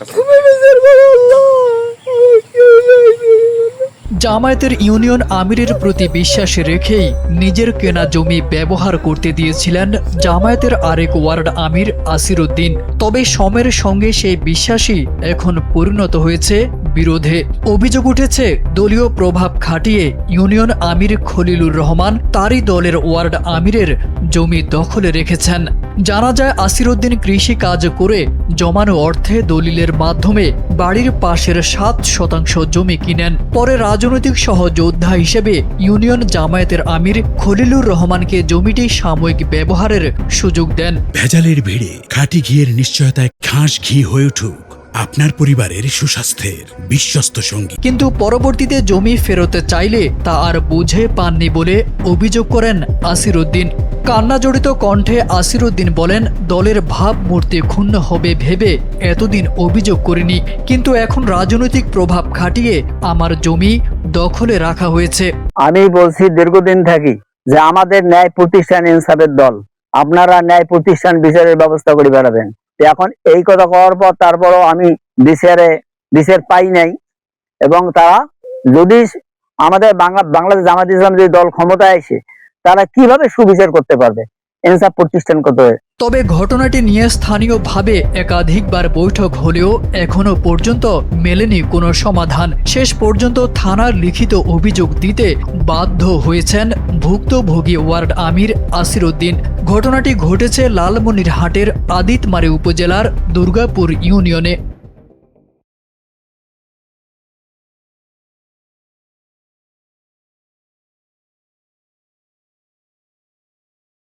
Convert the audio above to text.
কাছে? জামায়াতের ইউনিয়ন আমিরের প্রতি বিশ্বাস রেখেই নিজের কেনা জমি ব্যবহার করতে দিয়েছিলেন জামায়াতের আরেক ওয়ার্ড আমির আসিরউদ্দিন। তবে সময়ের সঙ্গে সেই বিশ্বাসই এখন পরিণত হয়েছে বিরোধে। অভিযোগ উঠেছে দলীয় প্রভাব খাটিয়ে ইউনিয়ন আমির খলিলুর রহমান তারই দলের ওয়ার্ড আমিরের জমি দখলে রেখেছেন। জানা যায় আসিরউদ্দিন কৃষি কাজ করে জমানো অর্থে দলিলের মাধ্যমে বাড়ির পাশের 7% জমি কিনেন। পরে রাজনৈতিক সহযোদ্ধা হিসেবে ইউনিয়ন জামায়াতের আমির খলিলুর রহমানকে জমিটি সাময়িক ব্যবহারের সুযোগ দেন। ভেজালের ভিড়ে খাঁটি ঘিয়ের নিশ্চয়তায় খাস ঘি হয়ে উঠুক আপনার পরিবারের সুস্বাস্থ্যের বিশ্বস্ত সঙ্গী। কিন্তু পরবর্তীতে জমি ফেরতে চাইলে তা আর বুঝে পাননি বলে অভিযোগ করেন আসিরউদ্দিন। কান্নাজড়িত কণ্ঠে আসিরউদ্দিন বলেন, দলের ভাবমূর্তি ক্ষুণ্ণ হবে ভেবে এতদিন অভিযোগ করিনি, কিন্তু এখন রাজনৈতিক প্রভাব খাটিয়ে আমার জমি দখলে রাখা হয়েছে। আমি বলছি দীর্ঘদিন থাকি যে আমাদের ন্যায় প্রতিষ্ঠান ইনসাফের দল, আপনারা ন্যায় প্রতিষ্ঠান বিচারের ব্যবস্থা করে বেড়াবেন। এখন এই কথা করার পর তারপরও আমি বিচার পাই নাই, এবং তারা যদি আমাদের বাংলাদেশ জামায়াত ইসলাম যে দল ক্ষমতায় আসে তারা কিভাবে সুবিচার করতে পারবে, ইনসাফ প্রতিষ্ঠান করতে হবে। তবে ঘটনাটি নিয়ে স্থানীয়ভাবে একাধিকবার বৈঠক হলেও এখনো পর্যন্ত মেলেনি কোনো সমাধান। শেষ পর্যন্ত থানার লিখিত অভিযোগ দিতে বাধ্য হয়েছেন ভুক্তভোগী ওয়ার্ড আমির আসিরউদ্দিন। ঘটনাটি ঘটেছে লালমনিরহাটের আদিতমারি উপজেলার দুর্গাপুর ইউনিয়নে।